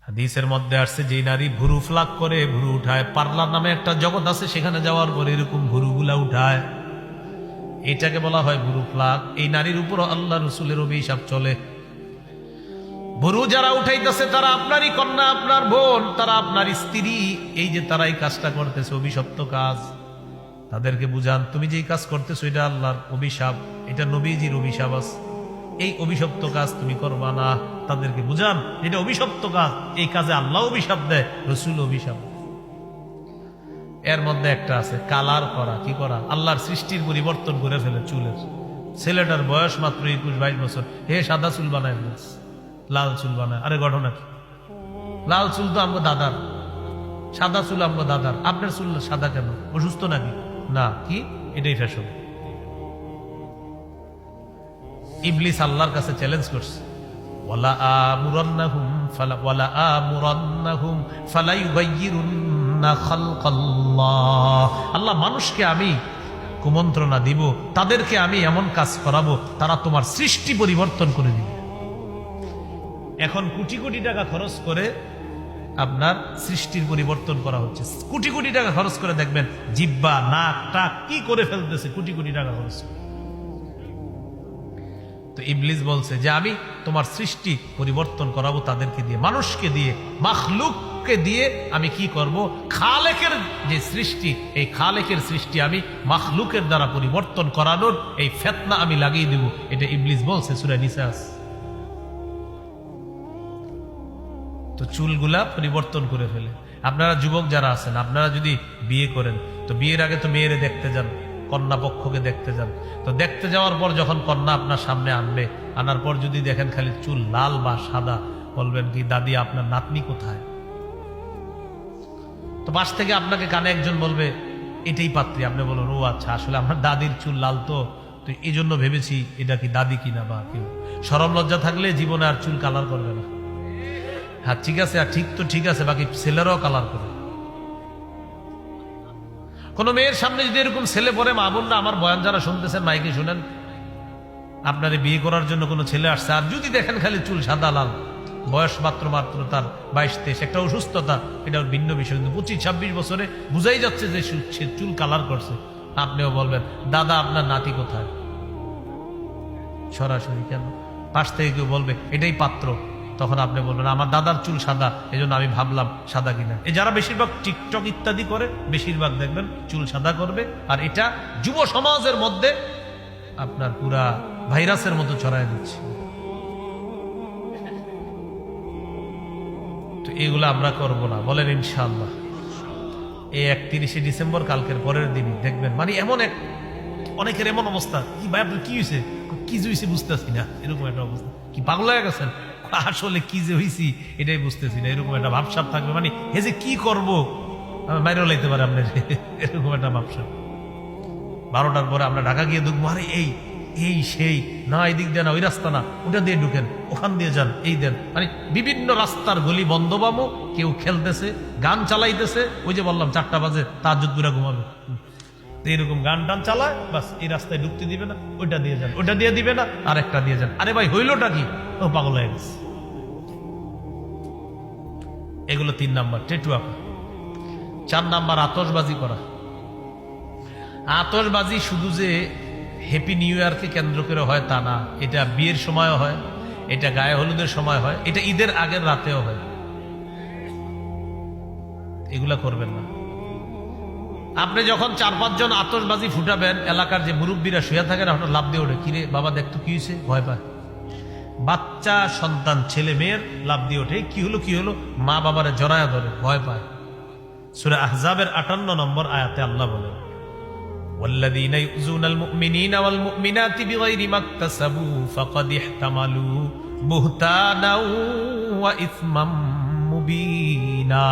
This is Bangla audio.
হাদিসের মধ্যে আসছে যে নারী ভুরু ফ্লাক করে, ভুরু উঠায়, পার্লার নামে একটা জগৎ আছে, সেখানে যাওয়ার পরে এরকম ভুরুগুলা উঠায়, এটাকে বলা হয় ভুরু ফ্লাক। এই নারীর উপর আল্লাহ রসুলের অভিশাপ চলে। ভুরু যারা উঠাইতেছে তারা আপনারই কন্যা, আপনার বোন, তারা আপনার স্ত্রী। এই যে তারা এই কাজটা করতেছে, অভিশপ্ত কাজ, তাদেরকে বুঝান তুমি যে কাজ করতেছো এটা আল্লাহর অভিশাপ, এটা নবীজির অভিশাপ আছে, এই অভিশপ্ত কাজ তুমি করবা না। তাদেরকে বুঝান এটা অভিশপ্ত কাজ, এই কাজে আল্লাহ অভিশাপ দেয়, রসুল অভিশাপ। এর মধ্যে একটা আছে কালার করা। কি করা? আল্লাহর সৃষ্টির পরিবর্তন করে ফেলে চুলের। ছেলেটার বয়স মাত্র 21-22 বছর, হে সাদা চুল বানায় ফেলছে, লাল চুল বানায়। আরে ঘটনা কি? লাল চুল তো আমগো দাদার, সাদা চুল আমগো দাদার, আপনার চুল সাদা কেন? অসুস্থ নাকি? না, কি এটাই ফ্যাশন। ইবলিস আল্লাহর কাছে চ্যালেঞ্জ করছে, ওয়ালা আমুরান্নাহুম ফালা ইউগাইয়িরুন্না খালকাল্লাহ। আল্লাহ মানুষকে আমি কুমন্ত্রণা দিব, তাদেরকে আমি এমন কাজ করাবো তারা তোমার সৃষ্টি পরিবর্তন করে দিবে। এখন কোটি কোটি টাকা খরচ করে আপনার সৃষ্টির পরিবর্তন করা হচ্ছে, কোটি কোটি টাকা খরচ করে দেখবেন জিব্বা, নাক, টাক কি করে ফেলতেছে, কোটি কোটি টাকা খরচ করে। তো ইবলিস বলছে যে আমি তোমার সৃষ্টি পরিবর্তন করাবো তাদেরকে দিয়ে, মানুষকে দিয়ে, মাখলুককে দিয়ে। আমি কি করব? খালেকের যে সৃষ্টি, এই খালেকের সৃষ্টি আমি মাখলুকের দ্বারা পরিবর্তন করানোর এই ফিতনা আমি লাগিয়ে দেব। এটা ইবলিস বলছে সূরা নিসা। তো চুলগুলা পরিবর্তন করে ফেলে। আপনারা যুবক যারা আছেন, আপনারা যদি বিয়ে করেন তো বিয়ের আগে তো মেয়েরে দেখতে যান, কন্যা পক্ষকে দেখতে যান। তো দেখতে যাওয়ার পর যখন কন্যা আপনার সামনে আনবে, আনার পর যদি দেখেন খালি চুল লাল বা সাদা, বলবেন কি দাদি আপনার নাতনি কোথায়? তো পাশ থেকে আপনাকে কানে একজন বলবে এটাই পাত্রী। আপনি বলুন ও আচ্ছা, আসলে আমার দাদির চুল লাল, তো এই জন্য ভেবেছি এটা কি দাদি কিনা বা কেউ। শরম লজ্জা থাকলে জীবনে আর চুল কালার করবে না। হ্যাঁ ঠিক আছে, আর ঠিক তো ঠিক আছে, বাকি ছেলেরাও কালার করে। কোন মেয়ের সামনে যদি এরকম ছেলে পরে, মা বোনরা আমার বয়ান যারা শুনতেছেন মাইকে শুনেন, আপনারে বিয়ে করার জন্য কোনো ছেলে আসছে, আর যদি দেখেন খালি চুল সাদা লাল, বয়স মাত্র তার 22-23, একটা অসুস্থতা, এটা ভিন্ন বিষয়। কিন্তু 25-26 বছরে বুঝাই যাচ্ছে যে সে চুল কালার করছে। আপনিও বলবেন দাদা আপনার নাতি কোথায়? সরাসরি কেন? পাশ থেকে কেউ বলবে এটাই পাত্র, তখন আপনি বলবেন আমার দাদার চুল সাদা, এই জন্য আমি ভাবলাম সাদা কিনা। এই যারা বেশিরভাগ টিকটক ইত্যাদি করে, বেশিরভাগ দেখবেন চুল সাদা করবে, আর এটা যুব সমাজের মধ্যে আপনার পুরা ভাইরাসের মতো ছড়ায় দিচ্ছে। তো এগুলো আমরা করব না, বলেন ইনশাআল্লাহ। এই 31শে ডিসেম্বর, কালকের পরের দিনই দেখবেন মানে এমন অনেকের এমন অবস্থা, কি ভাই আপনার কি হয়েছে, কি হয়েছে বুঝতেছি না, এরকম একটা অবস্থা। কি পাগল হয়ে গেছেন? আসলে কি যে হয়েছি এটাই বুঝতেছি না, এরকম একটা ভাবসাব থাকবে। মানে হে যে কি করবো, বাইরেও লাইতে পারে আপনার, এরকম একটা ভাবসাব। 12টার পরে আমরা ঢাকা গিয়ে ঢুকবো, আরে এই সেই না, এই দিক দিয়ে না, ওই রাস্তা না, ওটা দিয়ে ঢুকেন, ওখান দিয়ে যান, এই দেন। মানে বিভিন্ন রাস্তার গলি বন্ধ পাবো, কেউ খেলতেছে, গান চালাইতেছে। ওই যে বললাম 4টা বাজে তাহাজ্জুদ পুরা ঘুমাবে, এরকম গান টান চালায়, বাস এই রাস্তায় ঢুকতে দিবে না, ওইটা দিয়ে যান, ওইটা দিয়ে দিবে না, আর একটা দিয়ে যান। আরে ভাই হইলোটা কি? ও পাগল হয়ে গেছে। এগুলো 3 নাম্বার টেটু আঁকা। 4 নাম্বার আতশবাজি করা। আতশবাজি শুধু যে হ্যাপি নিউ ইয়ারকে কেন্দ্র করে হয় তা না, এটা বিয়ের সময়ও হয়, এটা গায়ে হলুদের সময় হয়, এটা ঈদের আগের রাতেও হয়। এগুলা করবেন না। আপনি যখন 4-5 জন আতশবাজি ফুটাবেন, এলাকার যে মুরব্বীরা শুয়ে থাকেন আপনার লাভ দিয়ে ওঠে, কিরে বাবা দেখতো কি হয়েছে, ভয় পায়। বাচ্চা সন্তান ছেলে মেয়ের লাভ দিয়ে ওঠে, কি হলো, মা বাবারে জড়ায়া ধরে, ভয় পায়। সূরা আহজাবের 58 নম্বর আয়াতে আল্লাহ বলেন, ওয়াল্লাযীনা ইউযুনাল মুমিনিনা ওয়াল মুমিনাতি বিগাইরি মাকতাসাবু ফাকাদ ইহতামালু বুহতানাও ওয়া ইসমাম মুবিনা।